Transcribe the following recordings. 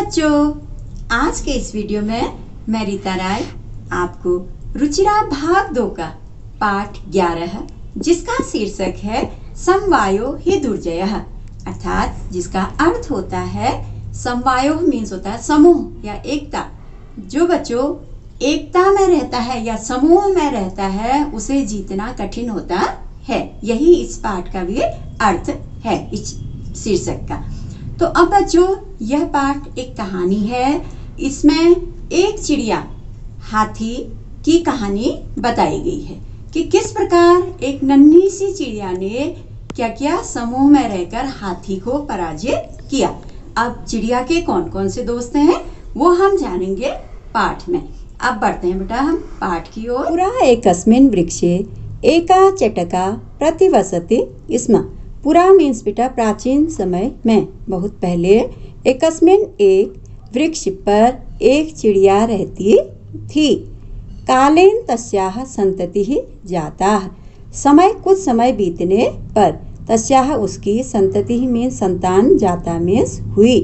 बच्चों, आज के इस वीडियो में मैं रीता राय आपको रुचिरा भाग 2 का पाठ 11 जिसका शीर्षक है समवायो हि दुर्जयः अर्थात जिसका अर्थ होता है समवायो मीन्स होता है समूह या एकता। जो बच्चों एकता में रहता है या समूह में रहता है उसे जीतना कठिन होता है। यही इस पाठ का भी अर्थ है इस शीर्षक का। तो अब बच्चों यह पाठ एक कहानी है। इसमें एक चिड़िया हाथी की कहानी बताई गई है कि किस प्रकार एक नन्ही सी चिड़िया ने क्या किया, समूह में रहकर हाथी को पराजित किया। अब चिड़िया के कौन कौन से दोस्त हैं वो हम जानेंगे पाठ में। अब बढ़ते हैं बेटा हम पाठ की ओर। पुरा एकस्मिन् वृक्षे एका चटका प्रतिवसति स्म। पुरा मीन्स बेटा प्राचीन समय में, बहुत पहले, एकस्मिन् एक वृक्ष पर एक चिड़िया रहती थी। कालेन तस्याः संततिः जाता। समय कुछ समय बीतने पर तस्याः उसकी संतति में संतान जाता मीन्स हुई।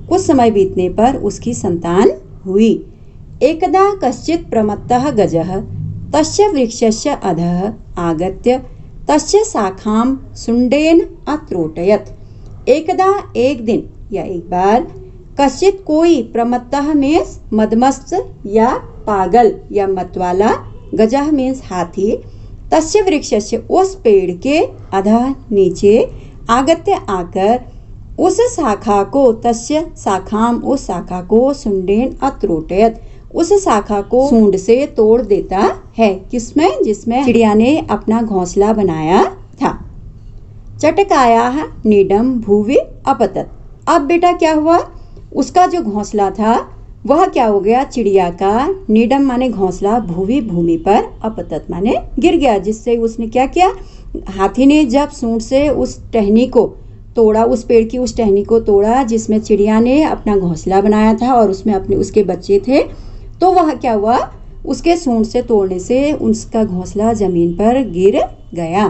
कुछ समय बीतने पर उसकी संतान हुई। एकदा कश्चित् प्रमत्तः गजः तस्य वृक्षस्य अधः आगत्य तस्य शाखां शुण्डेन अत्रोटयत्। एकदा एक दिन या एक बार, कश्चित कोई, प्रमत्तः मीन्स मदमस्त या पागल या मतवाला, गजः मीन्स हाथी, तस्य वृक्षस्य उस पेड़ के अधः नीचे, आगत्य आकर, उस शाखा को, तस्य शाखां उस शाखा को, शुण्डेन अत्रोटयत् उस शाखा को सूंड से तोड़ देता है। किसमें? जिसमें चिड़िया ने अपना घोंसला बनाया था। चटकायाः नीडम भुवि अपतत। अब बेटा क्या हुआ, उसका जो घोंसला था वह क्या हो गया, चिड़िया का नीडम माने घोंसला, भूवि भूमि पर, अपतत माने गिर गया। जिससे उसने क्या किया, हाथी ने जब सूंड से उस टहनी को तोड़ा, उस पेड़ की उस टहनी को तोड़ा जिसमें चिड़िया ने अपना घोंसला बनाया था और उसमें अपने उसके बच्चे थे, तो वह क्या हुआ, उसके सूंड से तोड़ने से उसका घोंसला जमीन पर गिर गया।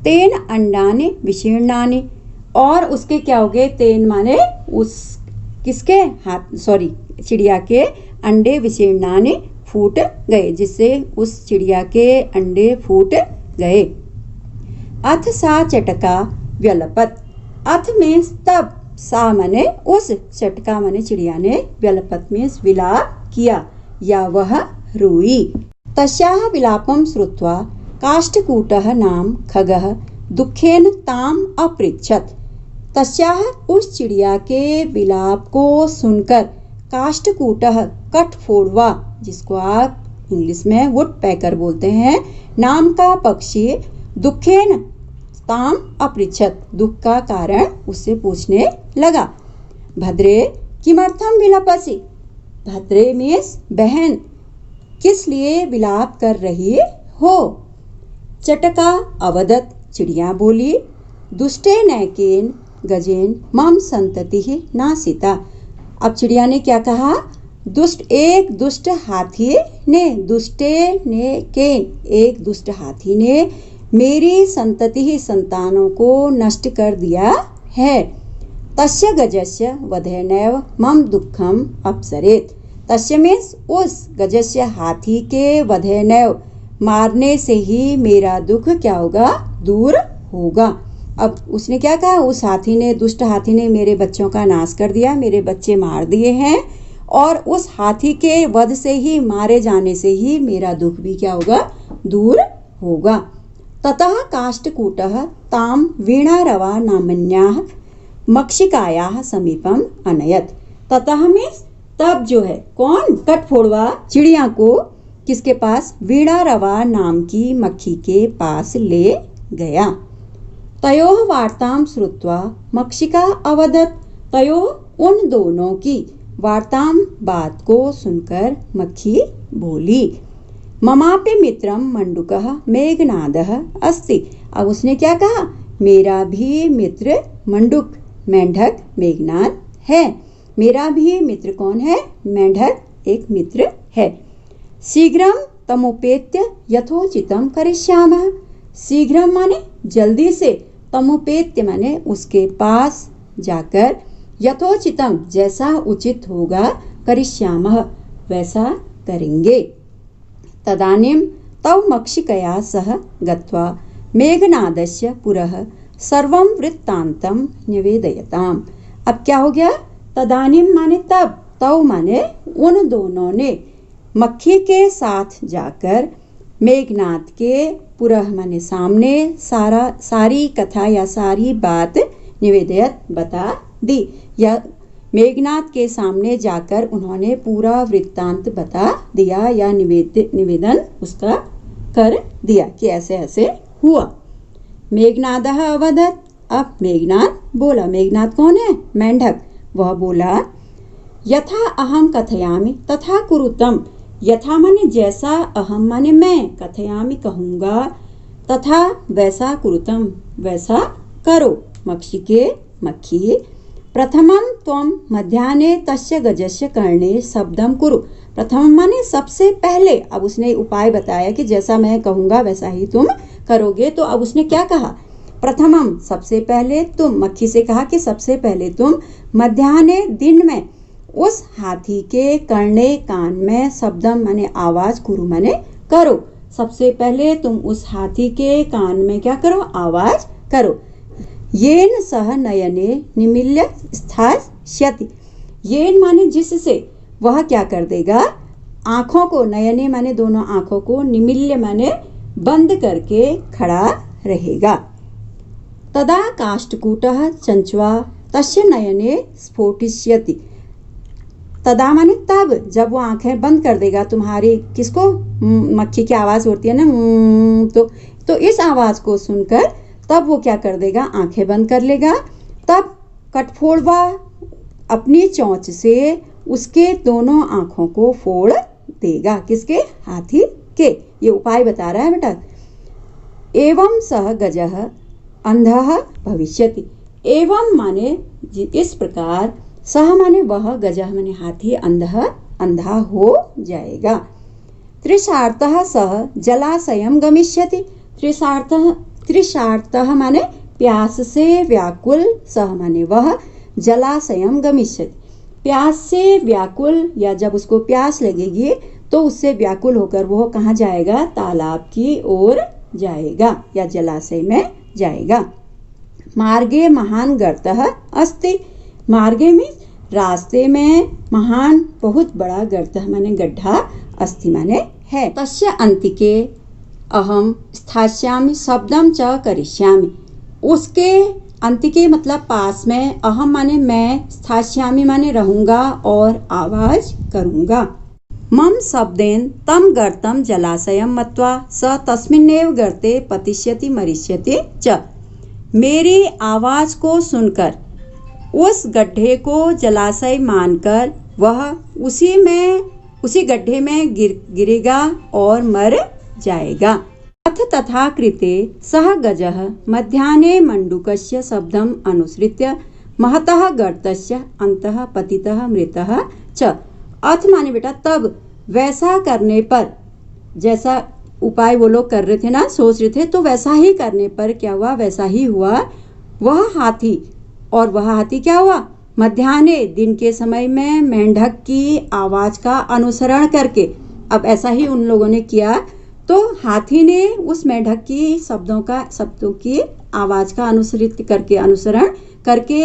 तेन अंडानि विशीर्णानि, और उसके क्या हो गए, तेन माने उस किसके हाथ, सॉरी चिड़िया के अंडे, विशीर्णानि फूट गए, जिससे उस चिड़िया के अंडे फूट गए। अथ सा चटका व्यलपत। अथ मीन्स तब, सा माने उस, चटका माने चिड़िया ने, व्यलपत मीन्स विलाप किया या वह रोई। तस्याः विलापं श्रुत्वा काष्ठकूटः नाम खगः दुःखेन ताम अपृच्छत्। तस्याः उस चिड़िया के विलाप को सुनकर, काष्ठकूटः कठफोड़वा, जिसको आप इंग्लिश में वुड पैकर बोलते हैं, नाम का पक्षी, दुःखेन ताम अपृच्छत् दुख का कारण उससे पूछने लगा। भद्रे किमर्थम विलपसि। भद्रे मीन्स बहन, किस लिए विलाप कर रही हो। चटका अवदत, चिड़िया बोली, दुष्टे नैकेन गजेन मम संततिः नासिता। अब चिड़िया ने क्या कहा, एक दुष्ट हाथी ने, दुष्टे ने केन, एक दुष्ट हाथी ने मेरी संतति संतानों को नष्ट कर दिया है। तस्य गजस्य वधेनैव मम दुःखम अपसरेत्। तस्य मीन्स उस, गजस्य हाथी के, वधेनैव मारने से ही मेरा दुख क्या होगा, दूर होगा। अब उसने क्या कहा, उस हाथी ने, दुष्ट हाथी ने मेरे बच्चों का नाश कर दिया, मेरे बच्चे मार दिए हैं, और उस हाथी के वध से ही, मारे जाने से ही मेरा दुख भी क्या होगा, दूर होगा। ततः काष्ठकूटः ताम वीणारवा नामन्याः मक्षिकायाः समीपम अनयत। ततः मीन्स तब, जो है कौन, कठफोड़वा, चिड़िया को किसके पास, वीणारवा नाम की मक्खी के पास ले गया। तयोः वार्तां श्रुत्वा मक्षिका अवदत। तयोः उन दोनों की, वार्तां बात को सुनकर मक्खी बोली, ममापि मित्रम मंडूकः मेघनादः अस्ति। अब उसने क्या कहा, मेरा भी मित्र मंडूक, मेंढक, मेघनाद है। मेरा भी मित्र कौन है, मेंढक एक मित्र है। शीघ्रम तमुपेत्य यथोचितम करिष्यामः। शीघ्रम माने जल्दी से, तमुपेत्य माने उसके पास जाकर, यथोचितम जैसा उचित होगा करिष्यामः वैसा करेंगे। तदानीं तौ मक्षिकया सह गत्वा मेघनादस्य पुरः सर्वं वृत्तान्तं निवेदयताम्। अब क्या हो गया? तदानीम माने तब, तौ माने उन दोनों ने मक्खी के साथ जाकर मेघनाद के पुरः माने सामने सारी कथा या सारी बात निवेदयत बता दी, या मेघनाद के सामने जाकर उन्होंने पूरा वृत्तांत बता दिया या निवेदन उसका कर दिया कि ऐसे ऐसे हुआ। मेघनादः अवदत्, अब मेघनाद बोला। मेघनाद कौन है? मेंढक। वह बोला यथा अहम कथयामि तथा कुरुतम। यथा माने जैसा, अहम माने मैं, कथयामि कहूँगा, तथा वैसा कुरुतम वैसा करो। मक्खी प्रथमं त्वं मध्याह्ने तस्य गजस्य कर्णे शब्दम कुरु। प्रथम माने सबसे पहले। अब उसने उपाय बताया कि जैसा मैं कहूँगा वैसा ही तुम करोगे। तो अब उसने क्या कहा? प्रथमम सबसे पहले, तुम मक्खी से कहा कि सबसे पहले तुम मध्याह्ने दिन में उस हाथी के कर्णे कान में शब्दम माने आवाज, कुरु माने करो। सबसे पहले तुम उस हाथी के कान में क्या करो? आवाज करो। येन सह नयने निमील्य स्थास्यति। येन माने जिससे, वह क्या कर देगा? आंखों को, नयने माने दोनों आंखों को, निमील्य माने बंद करके खड़ा रहेगा। तदा काष्ठकूटः चंचवा तस्य नयने स्फोटिष्यति। तदा माने तब, जब वो आंखें बंद कर देगा तुम्हारी, किसको? मक्खी की आवाज होती है ना, तो इस आवाज को सुनकर तब वो क्या कर देगा? आंखें बंद कर लेगा। तब कटफोड़वा अपनी चोंच से उसके दोनों आंखों को फोड़ देगा। किसके? हाथी के। ये उपाय बता रहा है बेटा। एवं सह गजः अंधः भविष्यति। एवं माने इस प्रकार, सह माने वह, गजः माने हाथी, अंधा हो जाएगा। तृषार्तः सह जलाशयं गमिष्यति। तृषार्तः माने प्यास से व्याकुल, सह माने वह, जलाशयं गमिष्यति प्यास से व्याकुल, या जब उसको प्यास लगेगी तो उससे व्याकुल होकर वो कहाँ जाएगा? तालाब की ओर जाएगा या जलाशय में जाएगा। मार्गे महान गर्तः अस्ति। मार्गे में रास्ते में, महान बहुत बड़ा, गर्तः माने गड्ढा, अस्ति माने है। तस्य अंतिके अहम स्थास्यामि शब्दम च करिष्यामि। उसके अंतिके मतलब पास में, अहम माने मैं, स्थास्यामि माने रहूंगा और आवाज करूंगा। मम शब्देन तम गर्तम जलाशयम मत्वा स तस्मिन्नेव गर्ते पतिष्यति मरिष्यति च। मेरी आवाज को सुनकर उस गड्ढे को जलाशय मानकर वह उसी गड्ढे में गिरेगा और मर जाएगा। अथ तथा कृते सह गजः मध्याह्ने मंडूकस्य शब्दम अनुसृत्य महतः गर्तस्य अंतः पतितः मृतः च। अथ माने बेटा तब, वैसा करने पर, जैसा उपाय वो लोग कर रहे थे ना, सोच रहे थे, तो वैसा ही करने पर क्या हुआ? वैसा ही हुआ। वह हाथी क्या हुआ? मध्याह्ने दिन के समय में मेंढक की आवाज का अनुसरण करके, अब ऐसा ही उन लोगों ने किया, तो हाथी ने उस मेंढक की शब्दों की आवाज का अनुसरण करके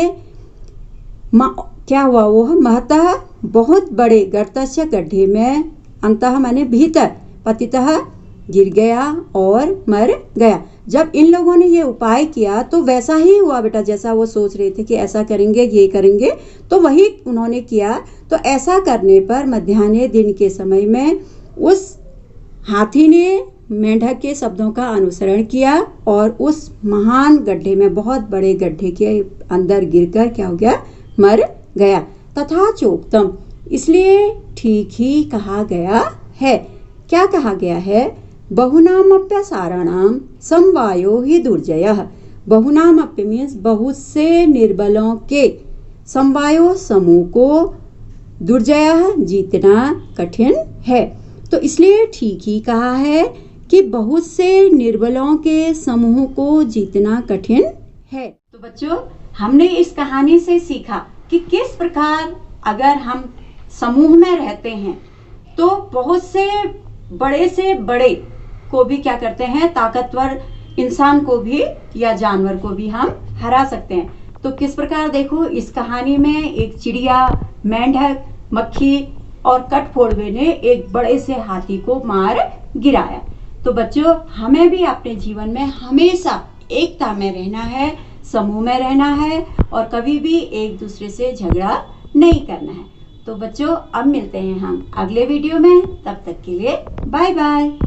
क्या हुआ? वो महतः बहुत बड़े गर्तस्य गड्ढे में, अंतः माने भीतर, पतितः गिर गया और मर गया। जब इन लोगों ने ये उपाय किया तो वैसा ही हुआ बेटा, जैसा वो सोच रहे थे कि ऐसा करेंगे, ये करेंगे, तो वही उन्होंने किया। तो ऐसा करने पर मध्याह्ने दिन के समय में उस हाथी ने मेंढक के शब्दों का अनुसरण किया और उस महान गड्ढे में, बहुत बड़े गड्ढे के अंदर गिरकर क्या हो गया? मर गया। तथा चोक्तम, इसलिए ठीक ही कहा गया है। क्या कहा गया है? बहुनामप्यसाराणाम समवायो हि दुर्जयः। बहुनामप्य मीन्स बहुत से निर्बलों के, समवायो समूह को, दुर्जयः जीतना कठिन है। तो इसलिए ठीक ही कहा है कि बहुत से निर्बलों के समूह को जीतना कठिन है। तो बच्चों, हमने इस कहानी से सीखा कि किस प्रकार अगर हम समूह में रहते हैं तो बहुत से बड़े को भी क्या करते हैं, ताकतवर इंसान को भी या जानवर को भी हम हरा सकते हैं। तो किस प्रकार देखो, इस कहानी में एक चिड़िया, मेंढक, मक्खी और कठफोड़वे ने एक बड़े से हाथी को मार गिराया। तो बच्चों, हमें भी अपने जीवन में हमेशा एकता में रहना है, समूह में रहना है और कभी भी एक दूसरे से झगड़ा नहीं करना है। तो बच्चों, अब मिलते हैं हम अगले वीडियो में, तब तक के लिए बाय बाय।